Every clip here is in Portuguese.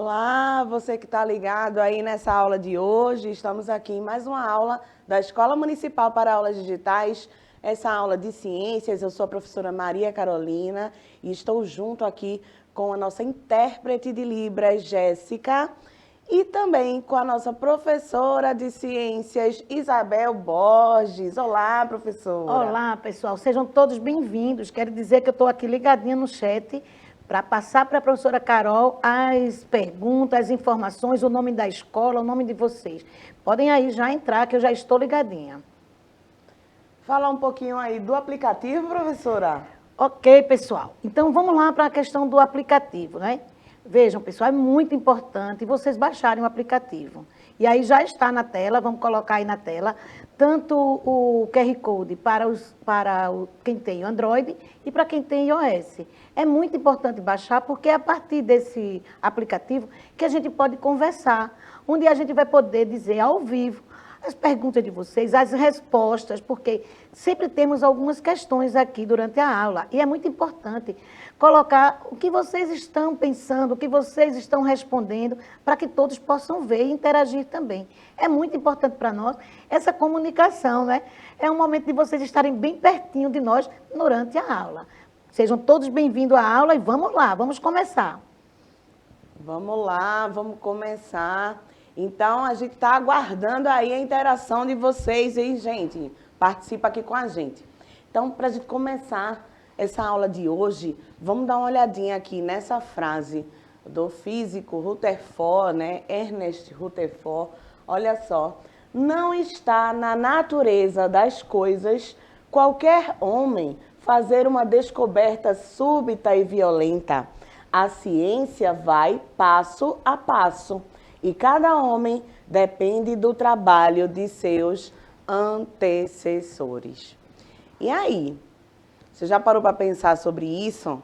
Olá, você que está ligado aí nessa aula de hoje. Estamos aqui em mais uma aula da Escola Municipal para Aulas Digitais. Essa aula de ciências, eu sou a professora Maria Carolina e estou junto aqui com a nossa intérprete de Libras, Jéssica, e também com a nossa professora de ciências, Isabel Borges. Olá, professora. Olá, pessoal. Sejam todos bem-vindos. Quero dizer que eu estou aqui ligadinha no chat para passar para a professora Carol as perguntas, as informações, o nome da escola, o nome de vocês. Podem aí já entrar, que eu já estou ligadinha. Fala um pouquinho aí do aplicativo, professora. Ok, pessoal. Então, vamos lá para a questão do aplicativo, né? Vejam, pessoal, é muito importante vocês baixarem o aplicativo. E aí já está na tela, vamos colocar aí na tela, tanto o QR Code para quem tem Android e para quem tem iOS. É muito importante baixar, porque é a partir desse aplicativo que a gente pode conversar, onde a gente vai poder dizer ao vivo as perguntas de vocês, as respostas, porque sempre temos algumas questões aqui durante a aula. E é muito importante colocar o que vocês estão pensando, o que vocês estão respondendo, para que todos possam ver e interagir também. É muito importante para nós essa comunicação, né? É um momento de vocês estarem bem pertinho de nós durante a aula. Sejam todos bem-vindos à aula e vamos lá, vamos começar. Vamos lá, vamos começar. Então, a gente está aguardando aí a interação de vocês, hein, gente? Participa aqui com a gente. Então, para a gente começar essa aula de hoje, vamos dar uma olhadinha aqui nessa frase do físico Rutherford, né? Ernest Rutherford. Olha só. Não está na natureza das coisas qualquer homem fazer uma descoberta súbita e violenta. A ciência vai passo a passo. E cada homem depende do trabalho de seus antecessores. E aí? Você já parou para pensar sobre isso?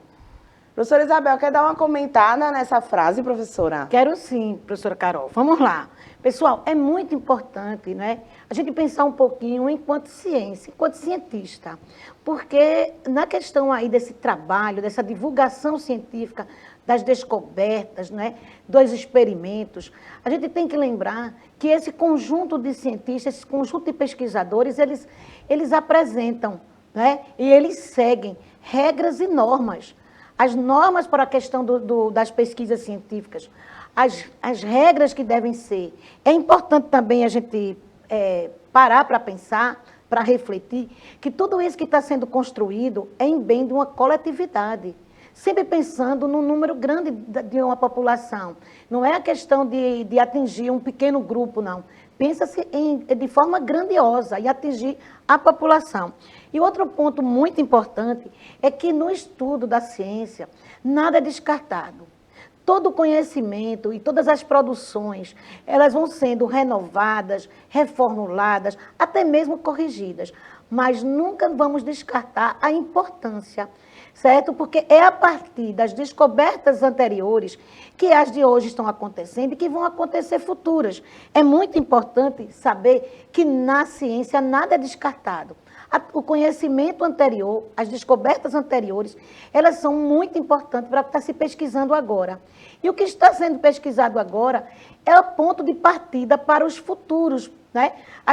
Professora Isabel, quer dar uma comentada nessa frase, professora? Quero sim, professora Carol. Vamos lá. Pessoal, é muito importante, né, a gente pensar um pouquinho enquanto ciência, enquanto cientista. Porque na questão aí desse trabalho, dessa divulgação científica, das descobertas, né, dos experimentos, a gente tem que lembrar que esse conjunto de cientistas, esse conjunto de pesquisadores, eles apresentam, né, e eles seguem regras e normas. As normas para a questão das pesquisas científicas, as regras que devem ser. É importante também a gente parar para pensar, para refletir, que tudo isso que está sendo construído é em bem de uma coletividade. Sempre pensando no número grande de uma população. Não é a questão de atingir um pequeno grupo, não. Pensa-se de forma grandiosa e atingir a população. E outro ponto muito importante é que no estudo da ciência, nada é descartado. Todo o conhecimento e todas as produções, elas vão sendo renovadas, reformuladas, até mesmo corrigidas. Mas nunca vamos descartar a importância, certo? Porque é a partir das descobertas anteriores que as de hoje estão acontecendo e que vão acontecer futuras. É muito importante saber que na ciência nada é descartado. O conhecimento anterior, as descobertas anteriores, elas são muito importantes para o que está se pesquisando agora. E o que está sendo pesquisado agora é o ponto de partida para os futuros, né?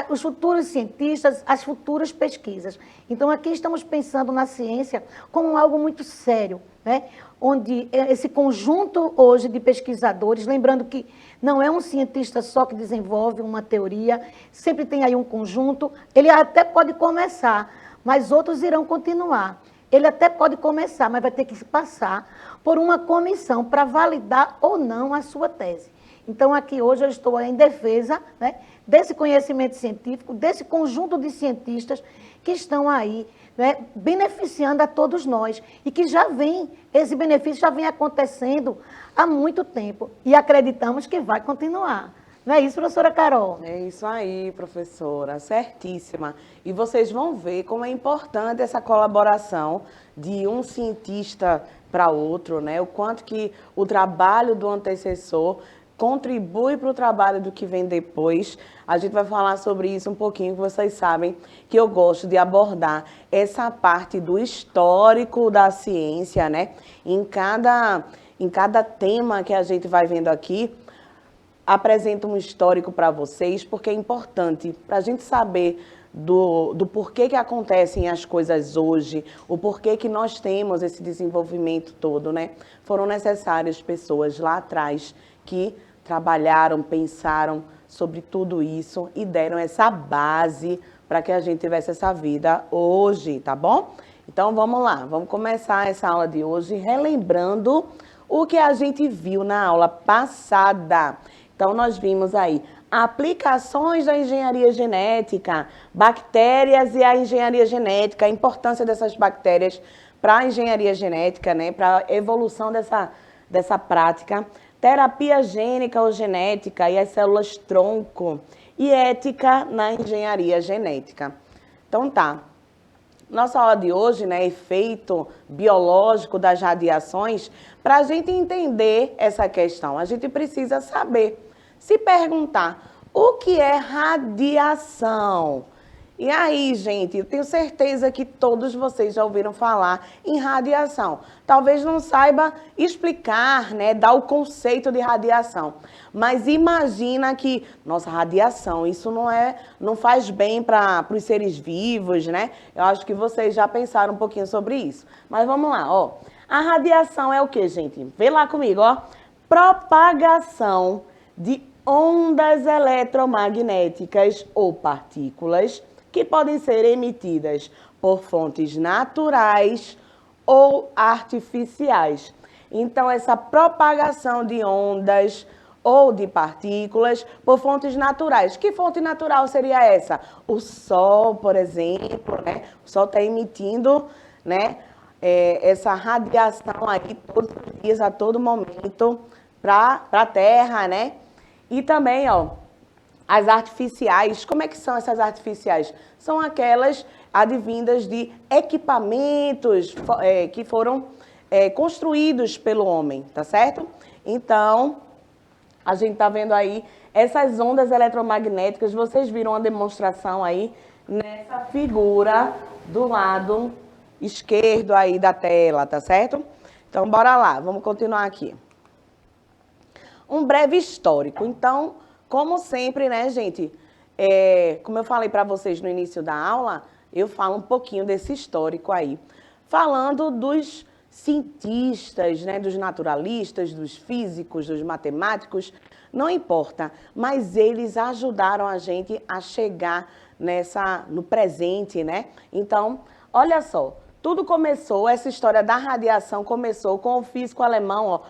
Os futuros cientistas, as futuras pesquisas. Então, aqui estamos pensando na ciência como algo muito sério, né? Onde esse conjunto hoje de pesquisadores, lembrando que não é um cientista só que desenvolve uma teoria, sempre tem aí um conjunto, ele até pode começar, mas outros irão continuar. Ele até pode começar, mas vai ter que passar por uma comissão para validar ou não a sua tese. Então, aqui hoje eu estou em defesa, né, desse conhecimento científico, desse conjunto de cientistas que estão aí, né, beneficiando a todos nós. E que esse benefício já vem acontecendo há muito tempo. E acreditamos que vai continuar. Não é isso, professora Carol? É isso aí, professora, certíssima. E vocês vão ver como é importante essa colaboração de um cientista para outro, né? O quanto que o trabalho do antecessor contribui para o trabalho do que vem depois. A gente vai falar sobre isso um pouquinho, que vocês sabem que eu gosto de abordar essa parte do histórico da ciência, né? Em cada em cada tema que a gente vai vendo aqui, apresento um histórico para vocês, porque é importante para a gente saber do porquê que acontecem as coisas hoje, o porquê que nós temos esse desenvolvimento todo, né? Foram necessárias pessoas lá atrás que trabalharam, pensaram sobre tudo isso e deram essa base para que a gente tivesse essa vida hoje, tá bom? Então vamos lá, vamos começar essa aula de hoje relembrando o que a gente viu na aula passada. Então, nós vimos aí aplicações da engenharia genética, bactérias e a engenharia genética, a importância dessas bactérias para a engenharia genética, né, para a evolução dessa prática, terapia gênica ou genética e as células tronco e ética na engenharia genética. Então, tá. Nossa aula de hoje, né, efeito biológico das radiações, para a gente entender essa questão, a gente precisa saber, se perguntar, o que é radiação? E aí, gente, eu tenho certeza que todos vocês já ouviram falar em radiação. Talvez não saiba explicar, né, dar o conceito de radiação. Mas imagina que, nossa, radiação, isso não faz bem para os seres vivos, né? Eu acho que vocês já pensaram um pouquinho sobre isso. Mas vamos lá, ó. A radiação é o que, gente? Vê lá comigo, ó. Propagação de ondas eletromagnéticas ou partículas que podem ser emitidas por fontes naturais ou artificiais. Então, essa propagação de ondas ou de partículas por fontes naturais. Que fonte natural seria essa? O Sol, por exemplo, né? O Sol está emitindo, né, essa radiação aí todos os dias, a todo momento, para a Terra, né? E também, ó, as artificiais. Como é que são essas artificiais? São aquelas advindas de equipamentos que foram construídos pelo homem, tá certo? Então, a gente tá vendo aí essas ondas eletromagnéticas. Vocês viram a demonstração aí nessa figura do lado esquerdo aí da tela, tá certo? Então, bora lá, vamos continuar aqui. Um breve histórico. Então, como sempre, né, gente, como eu falei para vocês no início da aula, eu falo um pouquinho desse histórico aí, falando dos cientistas, né, dos naturalistas, dos físicos, dos matemáticos, não importa, mas eles ajudaram a gente a chegar no presente, né? Então, olha só, tudo começou, essa história da radiação começou com o físico alemão, ó,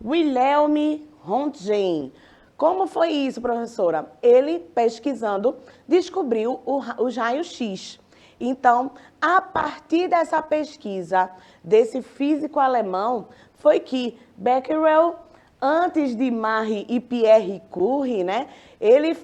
Wilhelm Röntgen. Como foi isso, professora? Ele, pesquisando, descobriu os raios-x. Então, a partir dessa pesquisa desse físico alemão, foi que Becquerel, antes de Marie e Pierre Curie, né, ele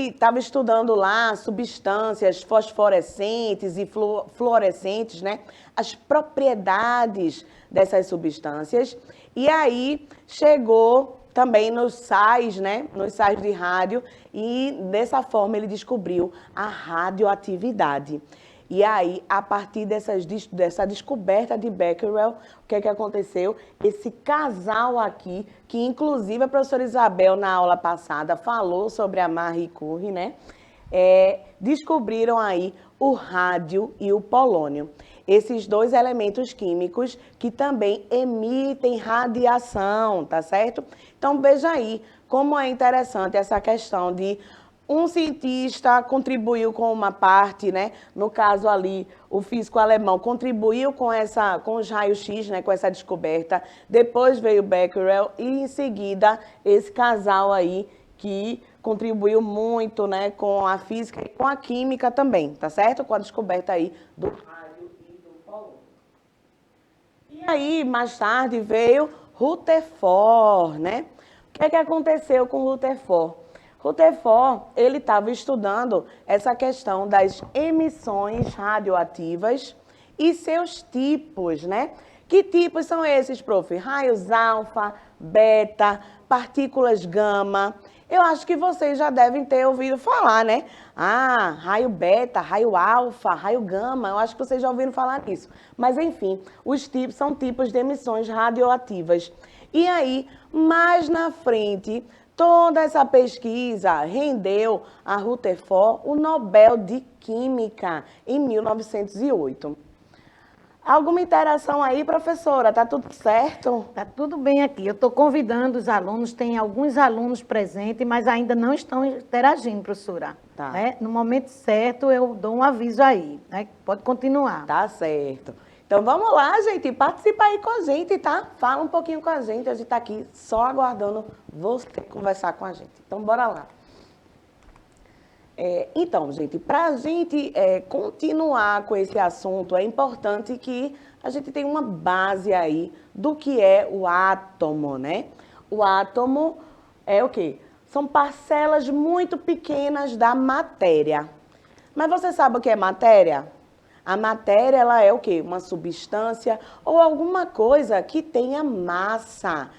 estava estudando lá substâncias fosforescentes e fluorescentes, né, as propriedades dessas substâncias, e aí chegou também nos sais, né, nos sais de rádio, e dessa forma ele descobriu a radioatividade. E aí, a partir dessa descoberta de Becquerel, o que é que aconteceu? Esse casal aqui, que inclusive a professora Isabel, na aula passada, falou sobre a Marie Curie, né? Descobriram aí o rádio e o polônio. Esses dois elementos químicos que também emitem radiação, tá certo? Então, veja aí como é interessante essa questão de um cientista contribuiu com uma parte, né? No caso ali, o físico alemão contribuiu com os raios-x, né? Com essa descoberta. Depois veio Becquerel e, em seguida, esse casal aí que contribuiu muito, né? Com a física e com a química também, tá certo? Com a descoberta aí do rádio e do polônio. E aí, mais tarde, veio Rutherford, né? O que é que aconteceu com Rutherford? Rutherford, ele estava estudando essa questão das emissões radioativas e seus tipos, né? Que tipos são esses, prof? Raios alfa, beta, partículas gama. Eu acho que vocês já devem ter ouvido falar, né? Ah, raio beta, raio alfa, raio gama, eu acho que vocês já ouviram falar nisso. Mas, enfim, os tipos são tipos de emissões radioativas. E aí, mais na frente, toda essa pesquisa rendeu a Rutherford o Nobel de Química em 1908. Alguma interação aí, professora? Tá tudo certo? Tá tudo bem aqui. Eu estou convidando os alunos, tem alguns alunos presentes, mas ainda não estão interagindo, professora. Tá. Né? No momento certo, eu dou um aviso aí, né? Pode continuar. Tá certo. Então vamos lá, gente. Participa aí com a gente, tá? Fala um pouquinho com a gente. A gente tá aqui só aguardando você conversar com a gente. Então bora lá. Então, gente, para a gente continuar com esse assunto, é importante que a gente tenha uma base aí do que é o átomo, né? O átomo é o quê? São parcelas muito pequenas da matéria. Mas você sabe o que é matéria? A matéria, ela é o quê? Uma substância ou alguma coisa que tenha massa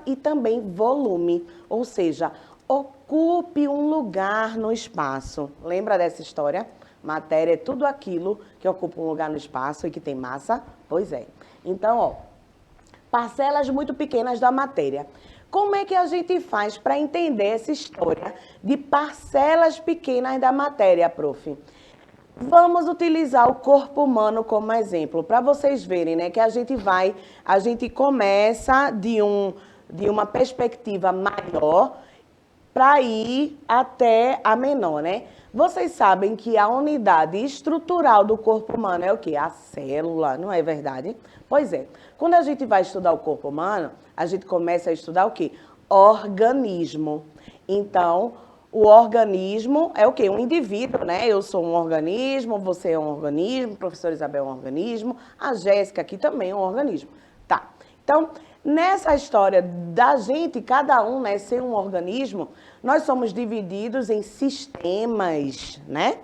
e também volume, ou seja, ocupe um lugar no espaço. Lembra dessa história? Matéria é tudo aquilo que ocupa um lugar no espaço e que tem massa? Pois é. Então, ó, parcelas muito pequenas da matéria. Como é que a gente faz para entender essa história de parcelas pequenas da matéria, prof? Vamos utilizar o corpo humano como exemplo, para vocês verem, né, que a gente começa de uma perspectiva maior para ir até a menor, né? Vocês sabem que a unidade estrutural do corpo humano é o quê? A célula, não é verdade? Pois é. Quando a gente vai estudar o corpo humano, a gente começa a estudar o quê? Organismo. Então, o organismo é o quê? Um indivíduo, né? Eu sou um organismo, você é um organismo, a professora Isabel é um organismo, a Jéssica aqui também é um organismo. Tá. Então, nessa história da gente, cada um, né, ser um organismo, nós somos divididos em sistemas, né?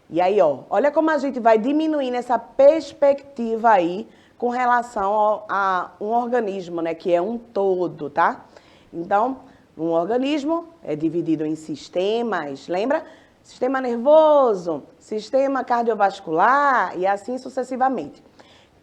E aí, ó, olha como a gente vai diminuindo essa perspectiva aí com relação a um organismo, né, que é um todo, tá? Então, um organismo é dividido em sistemas, lembra? Sistema nervoso, sistema cardiovascular e assim sucessivamente.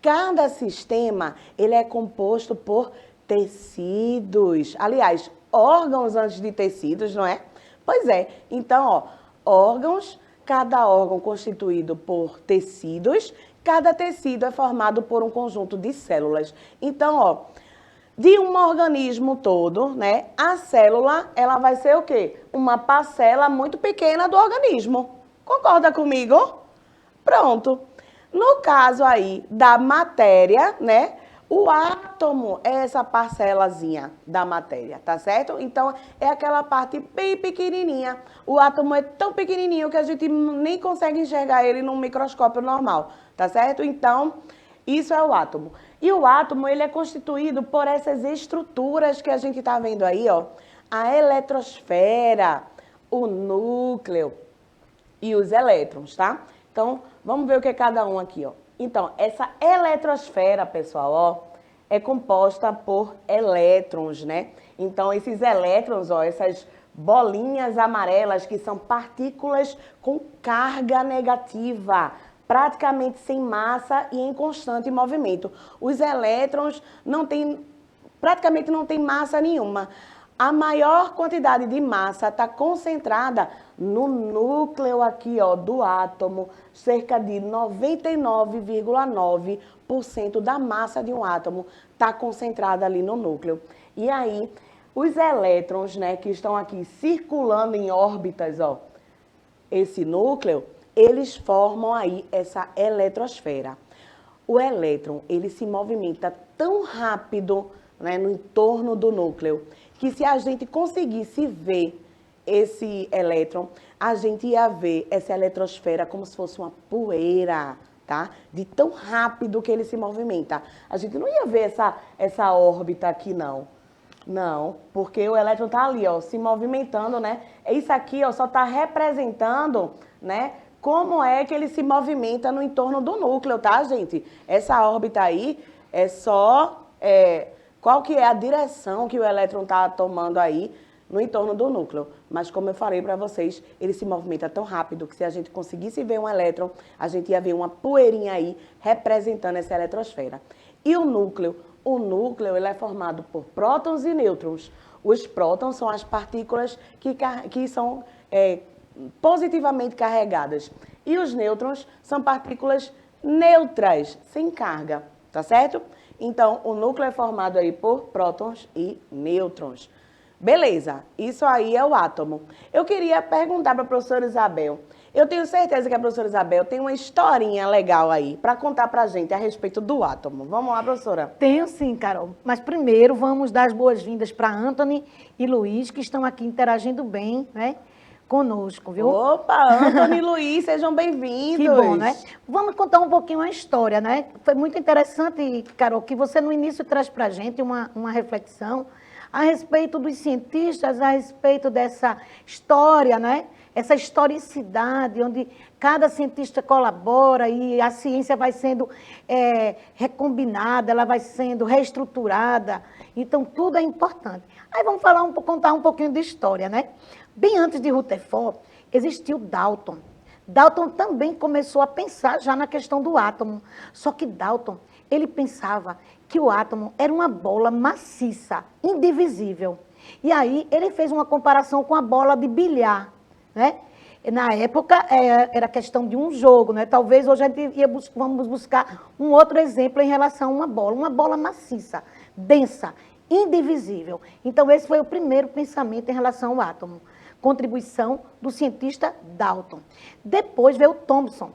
Cada sistema, ele é composto por tecidos. Aliás, órgãos antes de tecidos, não é? Pois é. Então, ó, órgãos, cada órgão constituído por tecidos, cada tecido é formado por um conjunto de células. Então, ó, de um organismo todo, né, a célula, ela vai ser o quê? Uma parcela muito pequena do organismo. Concorda comigo? Pronto. No caso aí da matéria, né, o átomo é essa parcelazinha da matéria, tá certo? Então, é aquela parte bem pequenininha. O átomo é tão pequenininho que a gente nem consegue enxergar ele num microscópio normal, tá certo? Então, isso é o átomo. E o átomo, ele é constituído por essas estruturas que a gente está vendo aí, ó. A eletrosfera, o núcleo e os elétrons, tá? Então, vamos ver o que é cada um aqui, ó. Então, essa eletrosfera, pessoal, ó, é composta por elétrons, né? Então, esses elétrons, ó, essas bolinhas amarelas que são partículas com carga negativa, praticamente sem massa e em constante movimento. Os elétrons praticamente não têm massa nenhuma. A maior quantidade de massa está concentrada no núcleo aqui, ó, do átomo. Cerca de 99,9% da massa de um átomo está concentrada ali no núcleo. E aí, os elétrons, né, que estão aqui circulando em órbitas, ó, esse núcleo, eles formam aí essa eletrosfera. O elétron, ele se movimenta tão rápido, né, no entorno do núcleo, que se a gente conseguisse ver esse elétron, a gente ia ver essa eletrosfera como se fosse uma poeira, tá? De tão rápido que ele se movimenta. A gente não ia ver essa órbita aqui, não. Não, porque o elétron tá ali, ó, se movimentando, né? Isso aqui, ó, só tá representando, né, como é que ele se movimenta no entorno do núcleo, tá, gente? Essa órbita aí é só qual que é a direção que o elétron está tomando aí no entorno do núcleo. Mas como eu falei para vocês, ele se movimenta tão rápido que se a gente conseguisse ver um elétron, a gente ia ver uma poeirinha aí representando essa eletrosfera. E o núcleo? O núcleo ele é formado por prótons e nêutrons. Os prótons são as partículas que são positivamente carregadas. E os nêutrons são partículas neutras, sem carga, tá certo? Então, o núcleo é formado aí por prótons e nêutrons. Beleza, isso aí é o átomo. Eu queria perguntar para a professora Isabel. Eu tenho certeza que a professora Isabel tem uma historinha legal aí para contar para a gente a respeito do átomo. Vamos lá, professora? Tenho sim, Carol. Mas primeiro vamos dar as boas-vindas para Anthony e Luiz, que estão aqui interagindo bem, né, conosco, viu? Opa, Anthony e Luiz, sejam bem-vindos. Que bom, né? Vamos contar um pouquinho a história, né? Foi muito interessante, Carol, que você no início traz para a gente uma reflexão a respeito dos cientistas, a respeito dessa história, né? Essa historicidade, onde cada cientista colabora e a ciência vai sendo recombinada, ela vai sendo reestruturada. Então, tudo é importante. Aí vamos contar um pouquinho de história, né? Bem antes de Rutherford, existiu Dalton. Dalton também começou a pensar já na questão do átomo. Só que Dalton, ele pensava que o átomo era uma bola maciça, indivisível. E aí ele fez uma comparação com a bola de bilhar, né? Na época era questão de um jogo, né? Talvez hoje a gente vamos buscar um outro exemplo em relação a uma bola maciça, densa, indivisível. Então esse foi o primeiro pensamento em relação ao átomo. Contribuição do cientista Dalton. Depois veio Thomson.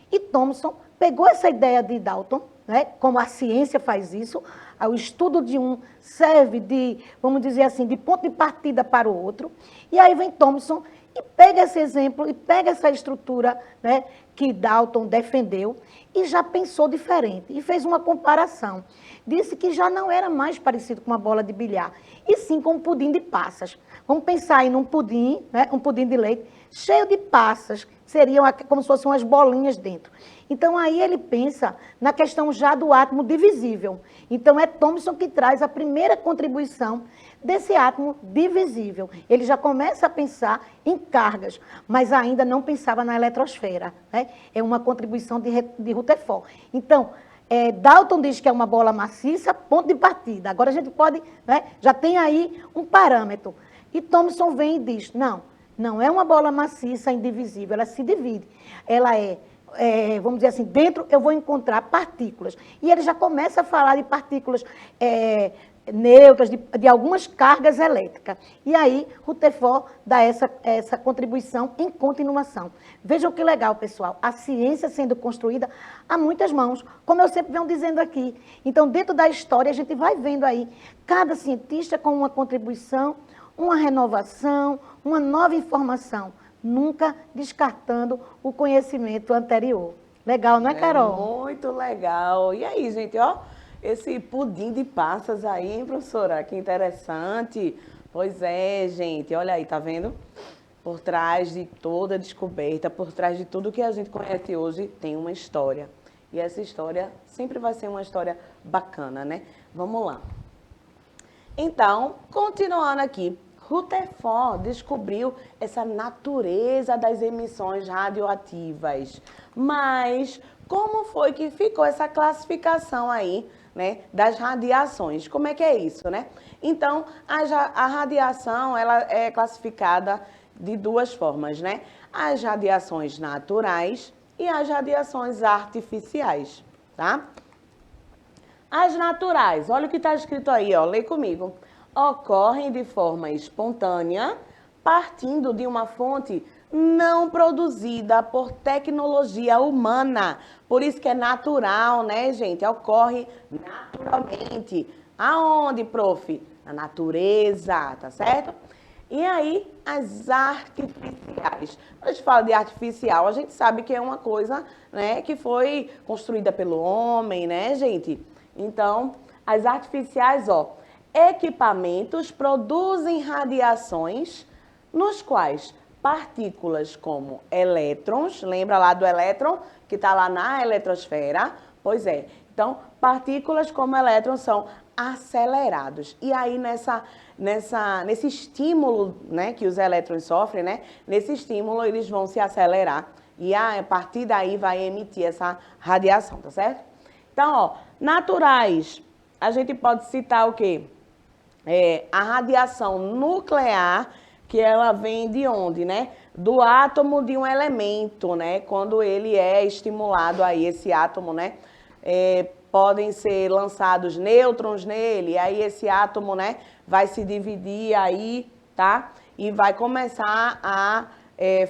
E Thomson pegou essa ideia de Dalton, né, como a ciência faz isso, o estudo de um serve de, vamos dizer assim, de ponto de partida para o outro. E aí vem Thomson e pega esse exemplo, e pega essa estrutura, né, que Dalton defendeu e já pensou diferente. E fez uma comparação. Disse que já não era mais parecido com uma bola de bilhar, e sim com um pudim de passas. Vamos pensar aí num pudim, né, um pudim de leite, cheio de passas, seriam como se fossem umas bolinhas dentro. Então, aí ele pensa na questão já do átomo divisível. Então, é Thomson que traz a primeira contribuição desse átomo divisível. Ele já começa a pensar em cargas, mas ainda não pensava na eletrosfera, né? É uma contribuição de Rutherford. Então, Dalton diz que é uma bola maciça, ponto de partida. Agora a gente pode, né, já tem aí um parâmetro. E Thomson vem e diz, não é uma bola maciça, indivisível, ela se divide. Ela vamos dizer assim, dentro eu vou encontrar partículas. E ele já começa a falar de partículas neutras, de algumas cargas elétricas. E aí, Rutherford dá essa contribuição em continuação. Vejam que legal, pessoal. A ciência sendo construída a muitas mãos, como eu sempre venho dizendo aqui. Então, dentro da história, a gente vai vendo aí cada cientista com uma contribuição, uma renovação, uma nova informação, nunca descartando o conhecimento anterior. Legal, não é, Carol? Muito legal. E aí, gente, ó, esse pudim de passas aí, hein, professora? Que interessante. Pois é, gente, olha aí, tá vendo? Por trás de toda descoberta, por trás de tudo que a gente conhece hoje, tem uma história. E essa história sempre vai ser uma história bacana, né? Vamos lá. Então, continuando aqui, Rutherford descobriu essa natureza das emissões radioativas. Mas como foi que ficou essa classificação aí, né, das radiações? Como é que é isso, né? Então, a radiação, ela é classificada de duas formas, né? As radiações naturais e as radiações artificiais, tá? As naturais, olha o que está escrito aí, ó, lê comigo. Ocorrem de forma espontânea, partindo de uma fonte não produzida por tecnologia humana. Por isso que é natural, né, gente? Ocorre naturalmente. Aonde, prof? Na natureza, tá certo? E aí, as artificiais. Quando a gente fala de artificial, a gente sabe que é uma coisa, né, que foi construída pelo homem, né, gente? Então, as artificiais, ó, equipamentos produzem radiações nos quais partículas como elétrons, lembra lá do elétron que está lá na eletrosfera? Pois é, então partículas como elétrons são acelerados. E aí, nesse estímulo, né, que os elétrons sofrem, né, nesse estímulo eles vão se acelerar e a partir daí vai emitir essa radiação, tá certo? Então, ó, naturais, a gente pode citar o quê? A radiação nuclear, que ela vem de onde, né? Do átomo de um elemento, né? Quando ele é estimulado aí, esse átomo, né? Podem ser lançados nêutrons nele, aí esse átomo, né? Vai se dividir aí, tá? E vai começar a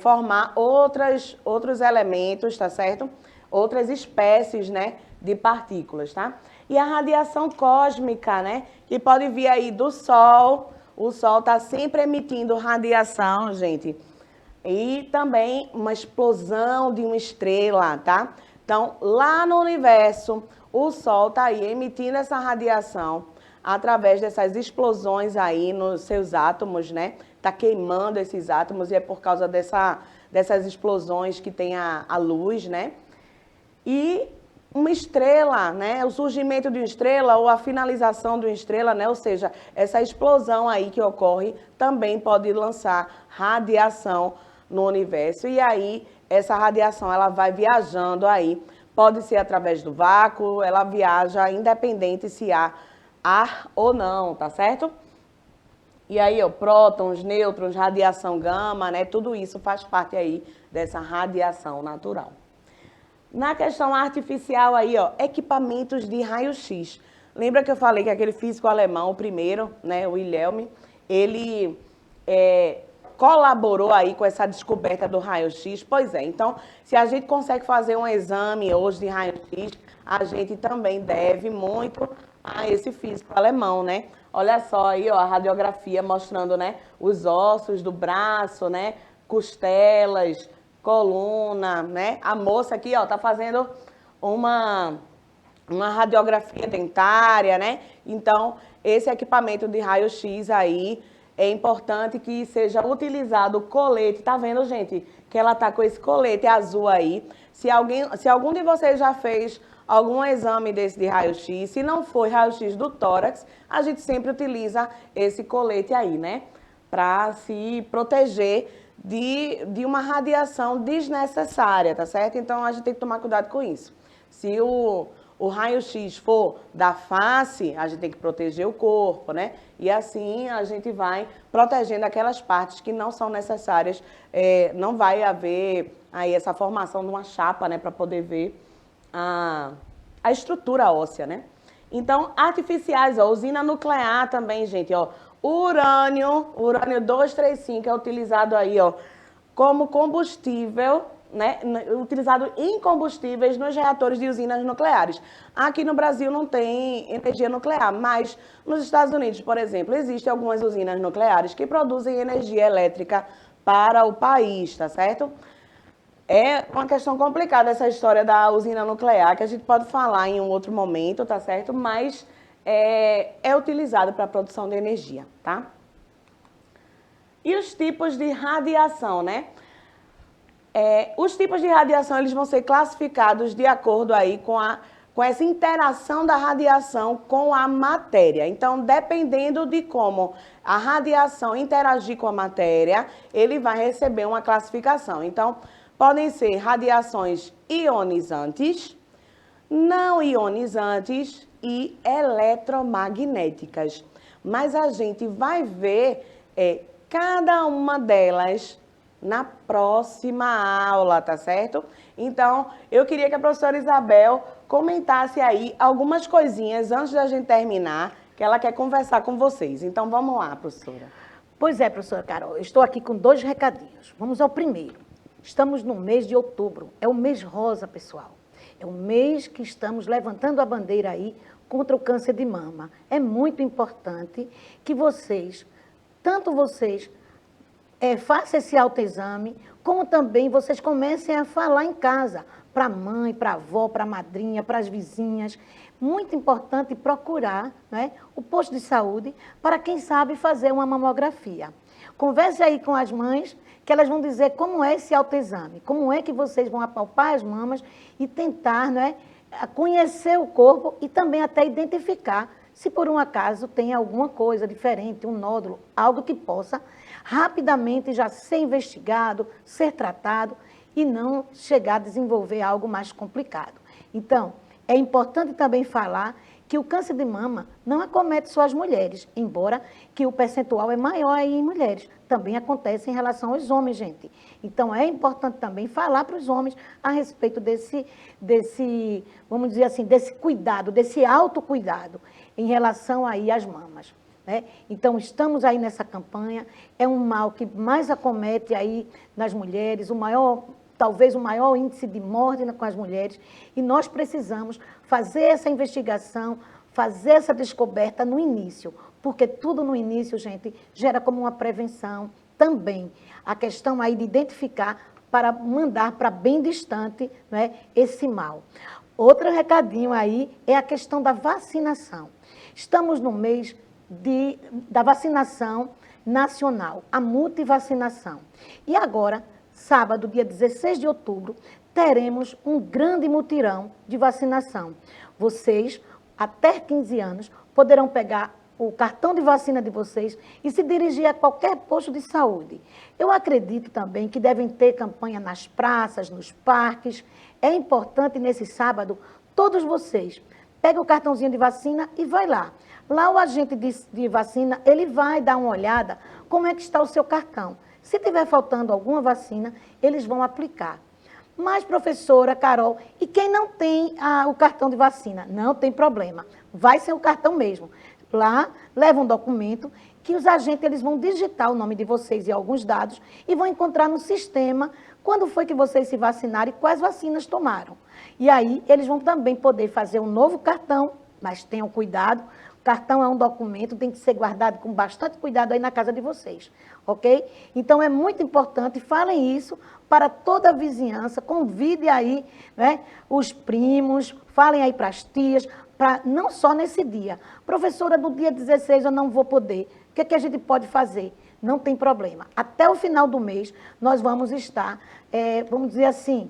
formar outros elementos, tá certo? Outras espécies, né? De partículas, tá? E a radiação cósmica, né? Que pode vir aí do Sol. O Sol está sempre emitindo radiação, gente. E também uma explosão de uma estrela, tá? Então, lá no universo, o Sol está aí emitindo essa radiação através dessas explosões aí nos seus átomos, né? Está queimando esses átomos e é por causa dessas explosões que tem a luz, né? E uma estrela, né? O surgimento de uma estrela ou a finalização de uma estrela, né? Ou seja, essa explosão aí que ocorre também pode lançar radiação no universo. E aí, essa radiação, ela vai viajando aí. Pode ser através do vácuo, ela viaja independente se há ar ou não, tá certo? E aí, ó, prótons, nêutrons, radiação gama, né? Tudo isso faz parte aí dessa radiação natural. Na questão artificial aí, ó, equipamentos de raio-x. Lembra que eu falei que aquele físico alemão, o primeiro, né, o Wilhelm, ele colaborou aí com essa descoberta do raio-x? Pois é, então, se a gente consegue fazer um exame hoje de raio-x, a gente também deve muito a esse físico alemão, né? Olha só aí, ó, a radiografia mostrando, né, os ossos do braço, né, costelas, coluna, né? A moça aqui, ó, tá fazendo uma radiografia dentária, né? Então, esse equipamento de raio-x aí é importante que seja utilizado o colete. Tá vendo, gente? Que ela tá com esse colete azul aí. Se algum de vocês já fez algum exame desse de raio-x, se não for raio-x do tórax, a gente sempre utiliza esse colete aí, né? Para se proteger de uma radiação desnecessária, tá certo? Então, a gente tem que tomar cuidado com isso. Se o raio-x for da face, a gente tem que proteger o corpo, né? E assim a gente vai protegendo aquelas partes que não são necessárias. Não vai haver aí essa formação de uma chapa, né? Para poder ver a estrutura óssea, né? Então, artificiais, ó, usina nuclear também, gente, ó. Urânio 235 é utilizado aí, ó, como combustível, né, utilizado em combustíveis nos reatores de usinas nucleares. Aqui no Brasil não tem energia nuclear, mas nos Estados Unidos, por exemplo, existem algumas usinas nucleares que produzem energia elétrica para o país, tá certo? É uma questão complicada essa história da usina nuclear, que a gente pode falar em um outro momento, tá certo? Mas é utilizado para a produção de energia, tá? E os tipos de radiação, né? Os tipos de radiação, eles vão ser classificados de acordo aí com essa interação da radiação com a matéria. Então, dependendo de como a radiação interagir com a matéria, ele vai receber uma classificação. Então, podem ser radiações ionizantes, não ionizantes e eletromagnéticas. Mas a gente vai ver cada uma delas na próxima aula, tá certo? Então, eu queria que a professora Isabel comentasse aí algumas coisinhas antes da gente terminar, que ela quer conversar com vocês. Então, vamos lá, professora. Pois é, professora Carol, eu estou aqui com 2 recadinhos. Vamos ao primeiro. Estamos no mês de outubro, é o mês rosa, pessoal. É um mês que estamos levantando a bandeira aí contra o câncer de mama. É muito importante que vocês, tanto vocês, façam esse autoexame, como também vocês comecem a falar em casa, para a mãe, para a avó, para a madrinha, para as vizinhas. Muito importante procurar, né, o posto de saúde para, quem sabe, fazer uma mamografia. Converse aí com as mães, que elas vão dizer como é esse autoexame, como é que vocês vão apalpar as mamas e tentar, né, conhecer o corpo e também até identificar Se por um acaso tem alguma coisa diferente, um nódulo, algo que possa rapidamente já ser investigado, ser tratado e não chegar a desenvolver algo mais complicado. Então, é importante também falar que o câncer de mama não acomete só as mulheres, embora que o percentual é maior aí em mulheres. Também acontece em relação aos homens, gente. Então, é importante também falar para os homens a respeito desse, vamos dizer assim, desse cuidado, desse autocuidado em relação aí às mamas, né? Então, estamos aí nessa campanha, é um mal que mais acomete aí nas mulheres, talvez o maior índice de morte com as mulheres, e nós precisamos fazer essa investigação, fazer essa descoberta no início, porque tudo no início, gente, gera como uma prevenção também. A questão aí de identificar para mandar para bem distante, né, esse mal. Outro recadinho aí é a questão da vacinação. Estamos no mês da vacinação nacional, a multivacinação. E agora, sábado, dia 16 de outubro, teremos um grande mutirão de vacinação. Vocês, até 15 anos, poderão pegar o cartão de vacina de vocês e se dirigir a qualquer posto de saúde. Eu acredito também que devem ter campanha nas praças, nos parques. É importante, nesse sábado, todos vocês, pega o cartãozinho de vacina e vai lá. Lá o agente de vacina, ele vai dar uma olhada como é que está o seu cartão. Se tiver faltando alguma vacina, eles vão aplicar. Mas, professora Carol, e quem não tem o cartão de vacina? Não tem problema, vai ser o cartão mesmo. Lá, leva um documento que os agentes eles vão digitar o nome de vocês e alguns dados e vão encontrar no sistema quando foi que vocês se vacinaram e quais vacinas tomaram. E aí, eles vão também poder fazer um novo cartão, mas tenham cuidado. O cartão é um documento, tem que ser guardado com bastante cuidado aí na casa de vocês, ok? Então, é muito importante, falem isso para toda a vizinhança, convide aí, né, os primos, falem aí para as tias, não só nesse dia. Professora, no dia 16 eu não vou poder. O que é que a gente pode fazer? Não tem problema. Até o final do mês, nós vamos estar, vamos dizer assim,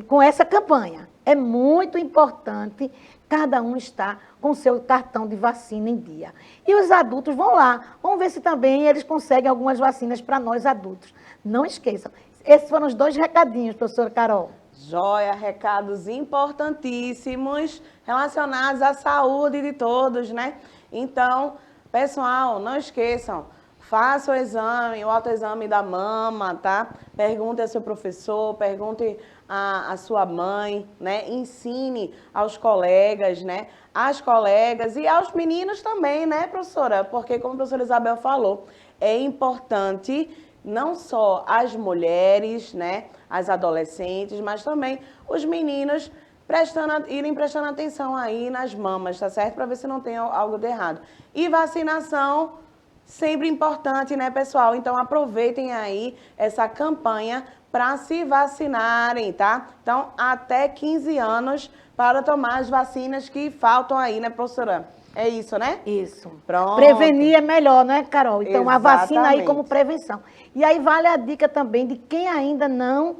com essa campanha. É muito importante cada um estar com o seu cartão de vacina em dia. E os adultos vão lá, vamos ver se também eles conseguem algumas vacinas para nós adultos. Não esqueçam. Esses foram os 2 recadinhos, professora Carol. Joia, recados importantíssimos relacionados à saúde de todos, né? Então, pessoal, não esqueçam, faça o exame, o autoexame da mama, tá? Pergunte ao seu professor, pergunte à sua mãe, né? Ensine aos colegas, né? Às colegas e aos meninos também, né, professora? Porque, como a professora Isabel falou, é importante não só as mulheres, né, as adolescentes, mas também os meninos irem prestando atenção aí nas mamas, tá certo? Para ver se não tem algo de errado. E vacinação, sempre importante, né, pessoal? Então, aproveitem aí essa campanha para se vacinarem, tá? Então, até 15 anos para tomar as vacinas que faltam aí, né, professora? É isso, né? Isso. Pronto. Prevenir é melhor, né, Carol? Então, Exatamente. A vacina aí como prevenção. E aí vale a dica também de quem ainda não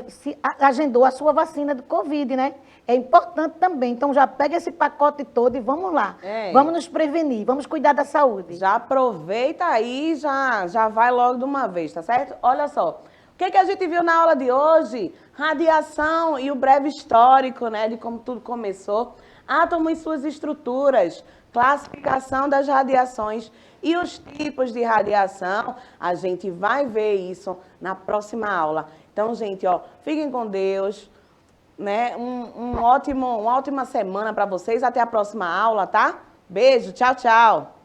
se agendou a sua vacina do Covid, né? É importante também. Então, já pega esse pacote todo e vamos lá. Vamos nos prevenir, vamos cuidar da saúde. Já aproveita aí e já vai logo de uma vez, tá certo? Olha só, o que a gente viu na aula de hoje? Radiação e o breve histórico, né, de como tudo começou. Átomo e suas estruturas, classificação das radiações e os tipos de radiação. A gente vai ver isso na próxima aula. Então, gente, ó, fiquem com Deus, né? Uma ótima semana para vocês. Até a próxima aula, tá? Beijo, tchau, tchau.